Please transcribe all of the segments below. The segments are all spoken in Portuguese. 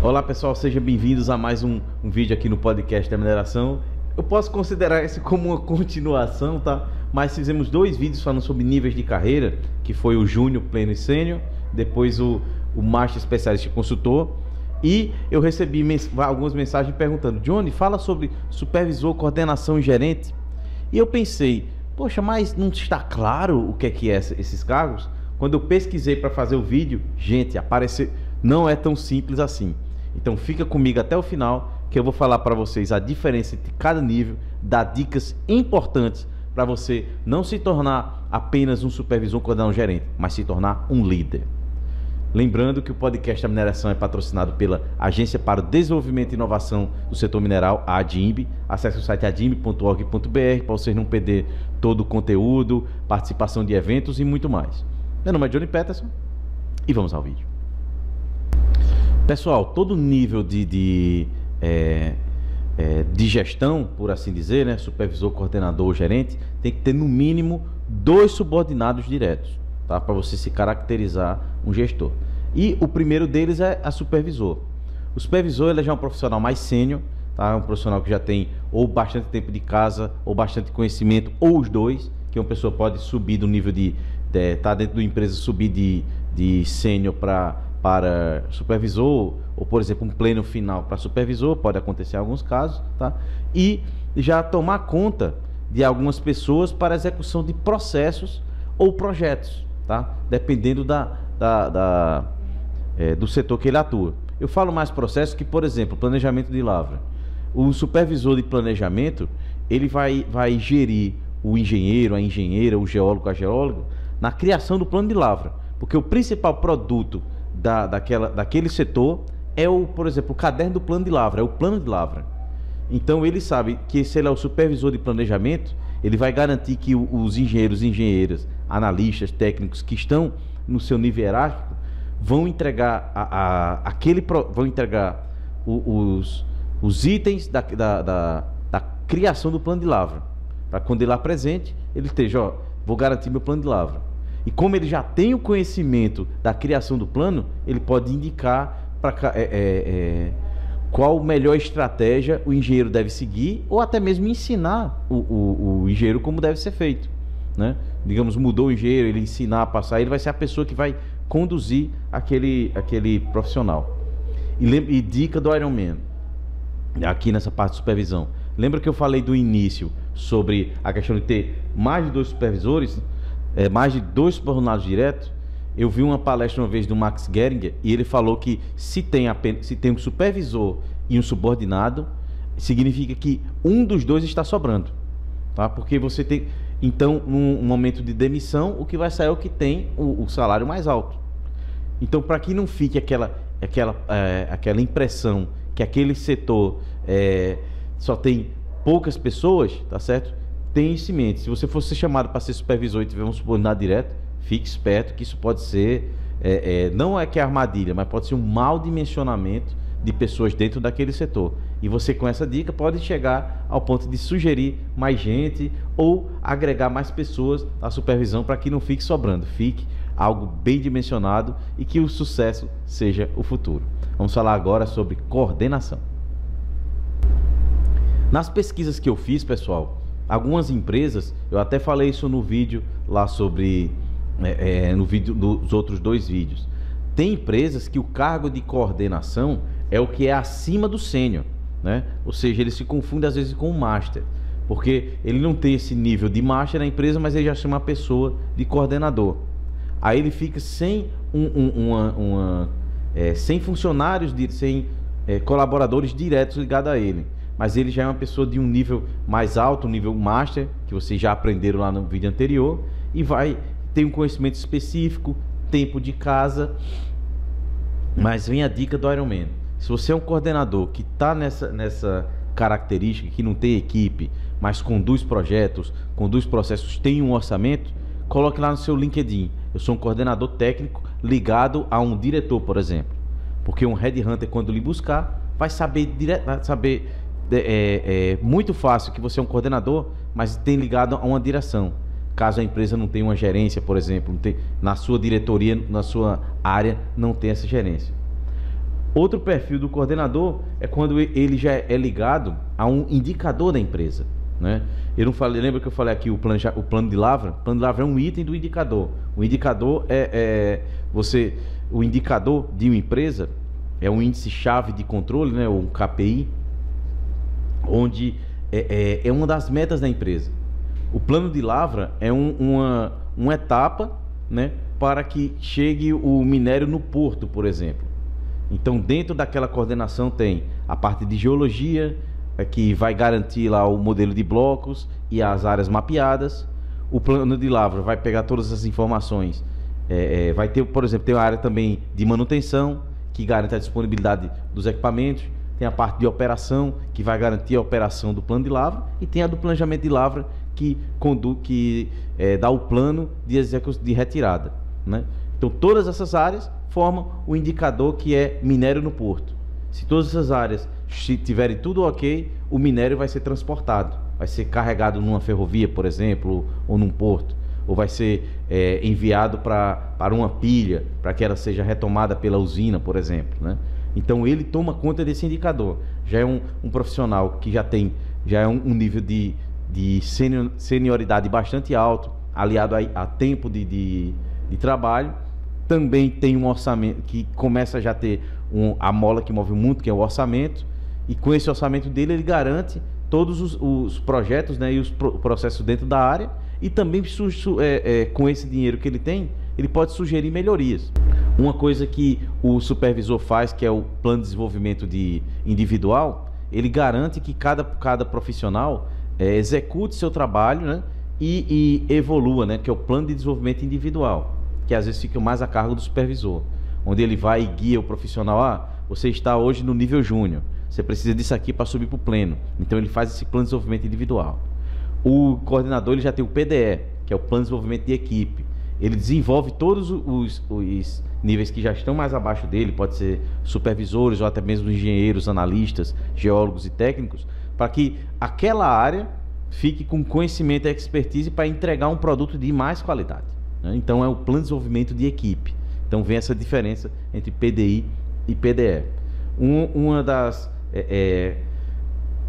Olá pessoal, sejam bem-vindos a mais um vídeo aqui no podcast da mineração. Eu posso considerar esse como uma continuação, tá? Mas fizemos dois vídeos falando sobre níveis de carreira, que foi o Júnior, Pleno e Sênior, depois o Master Especialista e Consultor. E eu recebi algumas mensagens perguntando: Johnny, fala sobre supervisor, coordenação e gerente. E eu pensei, poxa, mas não está claro o que é esses cargos? Quando eu pesquisei para fazer o vídeo, gente, apareceu, não é tão simples assim. Então fica comigo até o final, que eu vou falar para vocês a diferença entre cada nível, dar dicas importantes para você não se tornar apenas um supervisor, coordenador, gerente, mas se tornar um líder. Lembrando que o podcast da mineração é patrocinado pela Agência para o Desenvolvimento e Inovação do Setor Mineral, a ADIMB. Acesse o site adimb.org.br para vocês não perder todo o conteúdo, participação de eventos e muito mais. Meu nome é Johnny Peterson e vamos ao vídeo. Pessoal, todo nível de gestão, por assim dizer, né, supervisor, coordenador, gerente, tem que ter no mínimo 2 subordinados diretos, tá, para você se caracterizar um gestor. E o primeiro deles é a supervisor. O supervisor, ele já é um profissional mais sênior, tá, um profissional que já tem ou bastante tempo de casa, ou bastante conhecimento, ou os dois, que uma pessoa pode subir do nível tá dentro da empresa, subir de sênior para supervisor, ou por exemplo um pleno final para supervisor, pode acontecer em alguns casos, tá? E já tomar conta de algumas pessoas para execução de processos ou projetos, tá? Dependendo do setor que ele atua. Eu falo mais processos que, por exemplo, planejamento de lavra. O supervisor de planejamento, ele vai gerir o engenheiro, a engenheira, o geólogo, a geóloga, na criação do plano de lavra, porque o principal produto daquele setor é por exemplo, o caderno do plano de lavra, é o plano de lavra. Então ele sabe que se ele é o supervisor de planejamento, ele vai garantir que os engenheiros, engenheiras, analistas, técnicos que estão no seu nível hierárquico vão entregar vão entregar os itens da criação do plano de lavra, para quando ele apresente, ele esteja, vou garantir meu plano de lavra. E como ele já tem o conhecimento da criação do plano, ele pode indicar qual melhor estratégia o engenheiro deve seguir, ou até mesmo ensinar o engenheiro como deve ser feito, né? Digamos, mudou o engenheiro, ele ensinar a passar, ele vai ser a pessoa que vai conduzir aquele profissional. E dica do Ironman, aqui nessa parte de supervisão. Lembra que eu falei do início sobre a questão de ter mais de 2 supervisores? Mais de 2 subordinados diretos? Eu vi uma palestra uma vez do Max Geringer e ele falou que se tem um supervisor e um subordinado, significa que um dos dois está sobrando, tá? Porque você tem, então, num momento de demissão, o que vai sair é o que tem o salário mais alto. Então, para que não fique aquela impressão que aquele setor só tem poucas pessoas, tá certo? Tenha isso em mente. Se você for ser chamado para ser supervisor e tiver um subordinado direto, fique esperto que isso pode ser, não é que é armadilha, mas pode ser um mau dimensionamento de pessoas dentro daquele setor. E você, com essa dica, pode chegar ao ponto de sugerir mais gente ou agregar mais pessoas à supervisão para que não fique sobrando, fique algo bem dimensionado e que o sucesso seja o futuro. Vamos falar agora sobre coordenação. Nas pesquisas que eu fiz, pessoal, algumas empresas, eu até falei isso no vídeo lá sobre, no vídeo dos outros 2 vídeos. Tem empresas que o cargo de coordenação é o que é acima do sênior, né? Ou seja, ele se confunde às vezes com o master, porque ele não tem esse nível de master na empresa, mas ele já chama a pessoa de coordenador. Aí ele fica sem sem funcionários, sem colaboradores diretos ligados a ele. Mas ele já é uma pessoa de um nível mais alto, um nível master, que vocês já aprenderam lá no vídeo anterior, e vai ter um conhecimento específico, tempo de casa. Mas vem a dica do Ironman. Se você é um coordenador que está nessa característica, que não tem equipe, mas conduz projetos, conduz processos, tem um orçamento, coloque lá no seu LinkedIn: eu sou um coordenador técnico ligado a um diretor, por exemplo. Porque um headhunter, quando lhe buscar, vai saber muito fácil que você é um coordenador, mas tem ligado a uma direção. Caso a empresa não tenha uma gerência, por exemplo, na sua diretoria, na sua área, não tem essa gerência. Outro perfil do coordenador é quando ele já é ligado a um indicador da empresa, né? Eu não falei, lembra que eu falei aqui o plano de lavra? O plano de lavra é um item do indicador. O indicador o indicador de uma empresa é um índice-chave de controle, né? Ou um KPI, onde é uma das metas da empresa. O plano de lavra é uma etapa, né? Para que chegue o minério no porto, por exemplo. Então, dentro daquela coordenação tem a parte de geologia, que vai garantir lá o modelo de blocos e as áreas mapeadas. O plano de lavra vai pegar todas essas informações. Vai ter, por exemplo, tem a área também de manutenção, que garante a disponibilidade dos equipamentos. Tem a parte de operação, que vai garantir a operação do plano de lavra. E tem a do planejamento de lavra, que dá o plano de retirada, né? Então, todas essas áreas formam o indicador que é minério no porto. Se todas essas áreas tiverem tudo ok, o minério vai ser transportado. Vai ser carregado numa ferrovia, por exemplo, ou num porto. Ou vai ser enviado para uma pilha, para que ela seja retomada pela usina, por exemplo, né? Então, ele toma conta desse indicador. Já é um profissional que já é um nível de senioridade bastante alto, aliado a tempo de trabalho. Também tem um orçamento que começa a já ter a mola que move muito, que é o orçamento. E com esse orçamento dele, ele garante todos os projetos, né, e os processos dentro da área. E também com esse dinheiro que ele tem, ele pode sugerir melhorias. Uma coisa que o supervisor faz, que é o plano de desenvolvimento individual, ele garante que cada profissional execute seu trabalho, né, e evolua, né, que é o plano de desenvolvimento individual, que às vezes fica mais a cargo do supervisor, onde ele vai e guia o profissional. Você está hoje no nível júnior, você precisa disso aqui para subir para o pleno. Então ele faz esse plano de desenvolvimento individual. O coordenador, ele já tem o PDE, que é o plano de desenvolvimento de equipe. Ele desenvolve todos os níveis que já estão mais abaixo dele, pode ser supervisores ou até mesmo engenheiros, analistas, geólogos e técnicos, para que aquela área fique com conhecimento e expertise para entregar um produto de mais qualidade, né? Então é o plano de desenvolvimento de equipe. Então vem essa diferença entre PDI e PDE. Uma das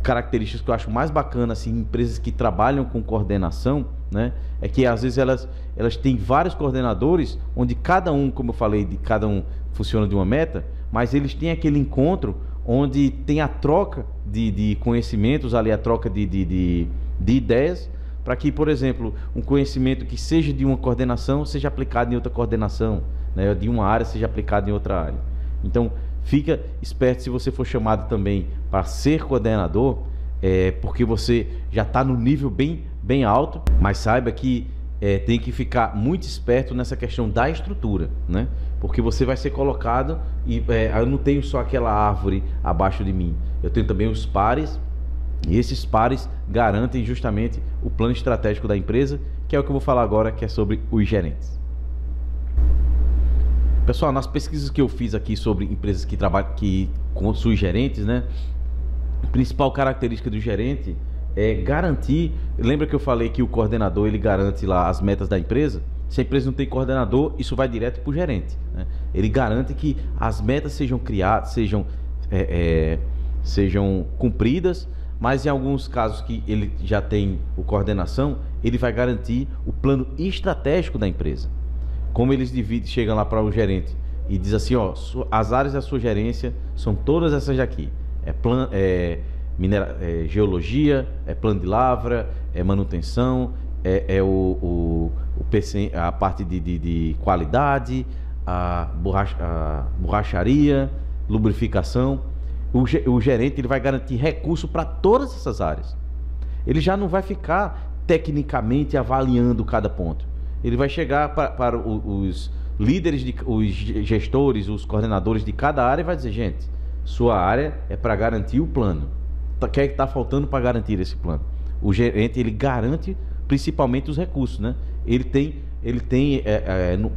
características que eu acho mais bacana, assim, em empresas que trabalham com coordenação, né, é que às vezes elas têm vários coordenadores, onde cada um, como eu falei, cada um funciona de uma meta, mas eles têm aquele encontro onde tem a troca de conhecimentos ali, a troca de ideias, para que, por exemplo, um conhecimento que seja de uma coordenação seja aplicado em outra coordenação, né, de uma área seja aplicado em outra área. Então, fica esperto se você for chamado também para ser coordenador, porque você já está no nível bem alto, mas saiba que tem que ficar muito esperto nessa questão da estrutura, né? Porque você vai ser colocado e eu não tenho só aquela árvore abaixo de mim, eu tenho também os pares, e esses pares garantem justamente o plano estratégico da empresa, que é o que eu vou falar agora, que é sobre os gerentes. Pessoal, nas pesquisas que eu fiz aqui sobre empresas que trabalham com os gerentes, né, a principal característica do gerente é garantir. Lembra que eu falei que o coordenador, ele garante lá as metas da empresa? Se a empresa não tem coordenador, isso vai direto para o gerente, né? Ele garante que as metas sejam criadas, sejam cumpridas, mas em alguns casos que ele já tem o coordenação, ele vai garantir o plano estratégico da empresa. Como eles chegam lá para o gerente e diz assim, ó, as áreas da sua gerência são todas essas daqui. Geologia, plano de lavra, manutenção, a parte de qualidade, a borracharia, lubrificação. O gerente, ele vai garantir recurso para todas essas áreas. Ele já não vai ficar tecnicamente avaliando cada ponto. Ele vai chegar para os líderes, os gestores, os coordenadores de cada área e vai dizer, gente, sua área é para garantir o plano. O que é que está faltando para garantir esse plano? O gerente, ele garante principalmente os recursos, né? Ele tem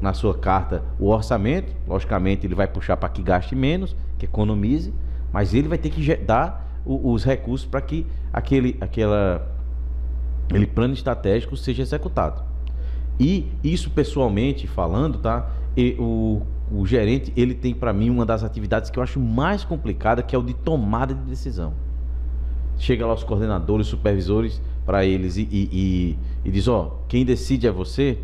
na sua carta o orçamento, logicamente ele vai puxar para que gaste menos, que economize, mas ele vai ter que dar os recursos para que aquele plano estratégico seja executado. E isso, pessoalmente falando, tá? o gerente, ele tem para mim uma das atividades que eu acho mais complicada, que é o de tomada de decisão. Chega lá os coordenadores, supervisores para eles e diz, ó, quem decide é você.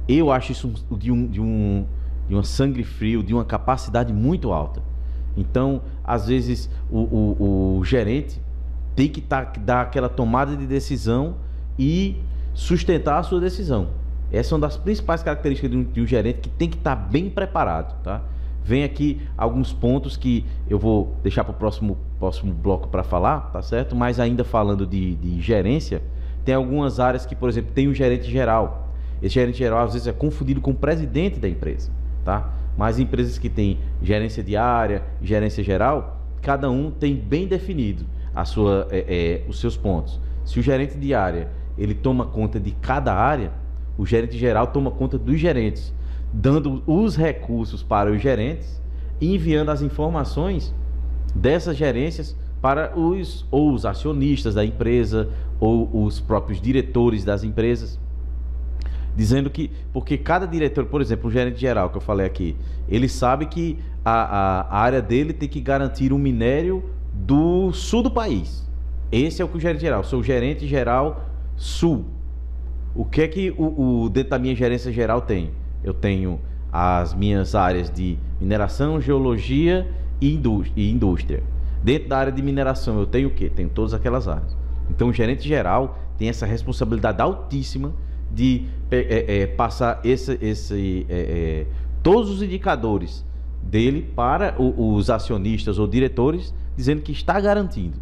Eu acho isso de uma sangue frio, de uma capacidade muito alta. Então, às vezes, o gerente tem que dar aquela tomada de decisão e sustentar a sua decisão. Essa é uma das principais características de um gerente, que tem que estar bem preparado, tá? Vem aqui alguns pontos que eu vou deixar para o próximo bloco para falar, tá certo? Mas ainda falando de gerência, tem algumas áreas que, por exemplo, tem o gerente geral. Esse gerente geral às vezes é confundido com o presidente da empresa, tá? Mas empresas que têm gerência de área, gerência geral, cada um tem bem definido os seus pontos. Se o gerente de área ele toma conta de cada área, o gerente geral toma conta dos gerentes, dando os recursos para os gerentes e enviando as informações dessas gerências para os acionistas da empresa ou os próprios diretores das empresas, dizendo que, porque cada diretor, por exemplo, o gerente geral que eu falei aqui, ele sabe que a área dele tem que garantir um minério do sul do país. Esse é o que o gerente geral, sou o gerente geral sul. O que é que dentro da minha gerência geral tem? Eu tenho as minhas áreas de mineração, geologia e indústria. Dentro da área de mineração eu tenho o quê? Tenho todas aquelas áreas. Então o gerente geral tem essa responsabilidade altíssima de passar todos os indicadores dele para os acionistas ou diretores, dizendo que está garantindo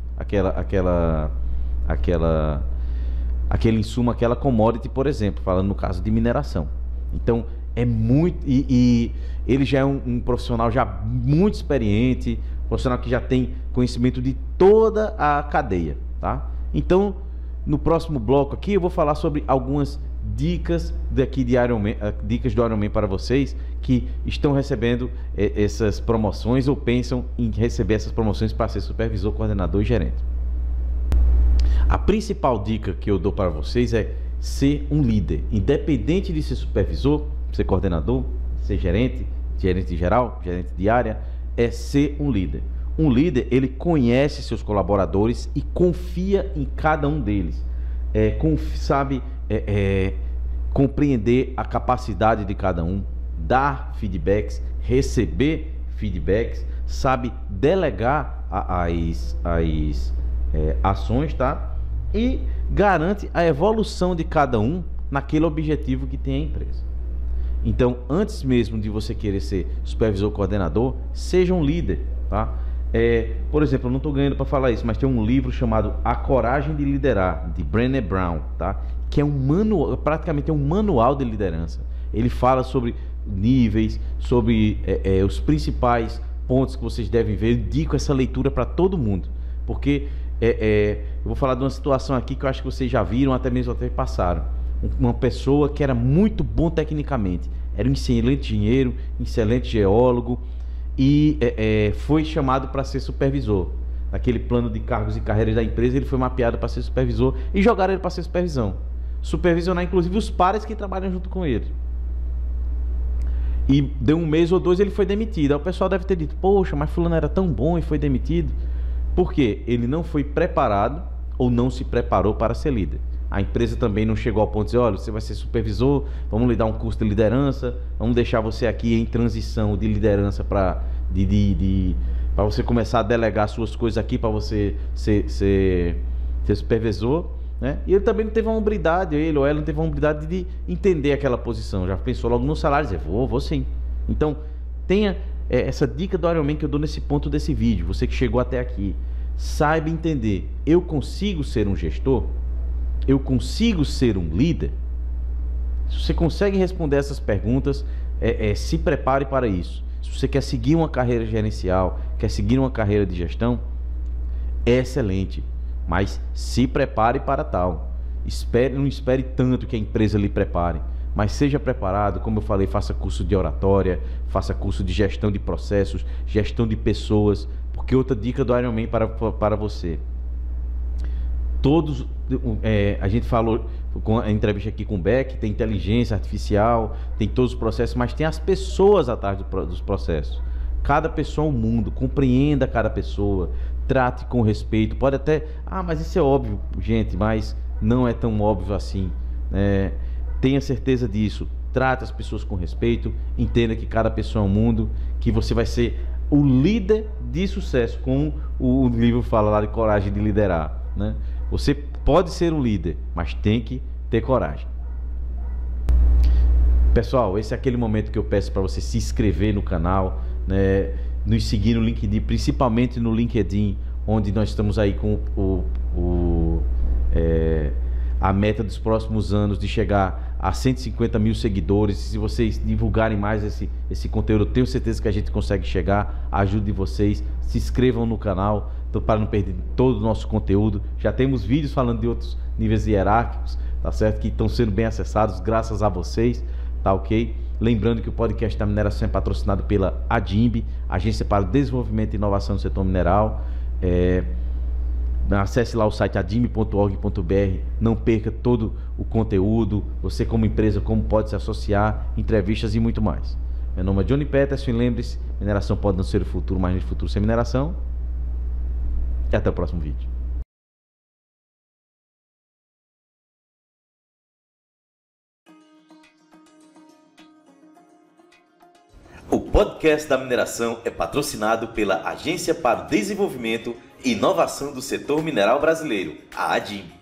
aquele insumo, aquela commodity, por exemplo, falando no caso de mineração. Então é muito, e ele já é um profissional já muito experiente, profissional que já tem conhecimento de toda a cadeia, tá? Então no próximo bloco aqui eu vou falar sobre algumas dicas dicas do Ironman para vocês que estão recebendo essas promoções ou pensam em receber essas promoções para ser supervisor, coordenador e gerente. A principal dica que eu dou para vocês é ser um líder, independente de ser supervisor, ser coordenador, ser gerente geral, gerente de área, é ser um líder. Um líder, ele conhece seus colaboradores e confia em cada um deles, sabe compreender a capacidade de cada um, dar feedbacks, receber feedbacks, sabe delegar as ações, tá? E garante a evolução de cada um naquele objetivo que tem a empresa. Então, antes mesmo de você querer ser supervisor, coordenador, seja um líder, tá? Por exemplo, eu não estou ganhando para falar isso, mas tem um livro chamado A Coragem de Liderar, de Brené Brown, tá? Que é praticamente um manual de liderança. Ele fala sobre níveis, sobre os principais pontos que vocês devem ver. Eu indico essa leitura para todo mundo, porque eu vou falar de uma situação aqui que eu acho que vocês já viram, até mesmo passaram. Uma pessoa que era muito bom tecnicamente, era um excelente engenheiro, excelente geólogo, e foi chamado para ser supervisor. Naquele plano de cargos e carreiras da empresa, ele foi mapeado para ser supervisor e jogaram ele para ser supervisionar inclusive os pares que trabalham junto com ele. E deu um mês ou dois, ele foi demitido. Aí o pessoal deve ter dito: poxa, mas fulano era tão bom e foi demitido. Por quê? Ele não foi preparado ou não se preparou para ser líder. A empresa também não chegou ao ponto de dizer: olha, você vai ser supervisor, vamos lhe dar um curso de liderança, vamos deixar você aqui em transição de liderança para você começar a delegar suas coisas aqui para você ser supervisor, né? E ele também não teve uma hombridade, ele ou ela não teve uma hombridade de entender aquela posição, já pensou logo no salário, dizer: vou sim. Então tenha essa dica do Ironman que eu dou nesse ponto desse vídeo. Você que chegou até aqui, saiba entender: eu consigo ser um gestor? Eu consigo ser um líder? Se você consegue responder essas perguntas, se prepare para isso. Se você quer seguir uma carreira gerencial, quer seguir uma carreira de gestão, é excelente, mas se prepare para tal. Não espere tanto que a empresa lhe prepare, mas seja preparado. Como eu falei, faça curso de oratória, faça curso de gestão de processos, gestão de pessoas. Porque outra dica do Ironman para você: a gente falou com a entrevista aqui com o Beck, tem inteligência artificial, tem todos os processos, mas tem as pessoas atrás dos processos. Cada pessoa é um mundo, compreenda cada pessoa, trate com respeito. Pode até, mas isso é óbvio, gente, mas não é tão óbvio assim. Tenha certeza disso. Trate as pessoas com respeito, entenda que cada pessoa é um mundo, que você vai ser o líder de sucesso, como o livro fala lá de coragem de liderar, né? Você pode ser um líder, mas tem que ter coragem. Pessoal, esse é aquele momento que eu peço para você se inscrever no canal, né? Nos seguir no LinkedIn, principalmente no LinkedIn, onde nós estamos aí com a meta dos próximos anos de chegar a 150 mil seguidores. Se vocês divulgarem mais esse conteúdo, eu tenho certeza que a gente consegue chegar. Ajude vocês, se inscrevam no canal para não perder todo o nosso conteúdo. Já temos vídeos falando de outros níveis hierárquicos, tá certo? Que estão sendo bem acessados graças a vocês, tá ok? Lembrando que o podcast da mineração é patrocinado pela ADIMB, Agência para o Desenvolvimento e Inovação do Setor Mineral. Acesse lá o site adimb.org.br, não perca todo o conteúdo, você como empresa, como pode se associar, entrevistas e muito mais. Meu nome é Johnny Peterson e lembre-se, mineração pode não ser o futuro, mas no futuro sem mineração. E até o próximo vídeo. O podcast da mineração é patrocinado pela Agência para o Desenvolvimento e Inovação do Setor Mineral Brasileiro, a ADIMB.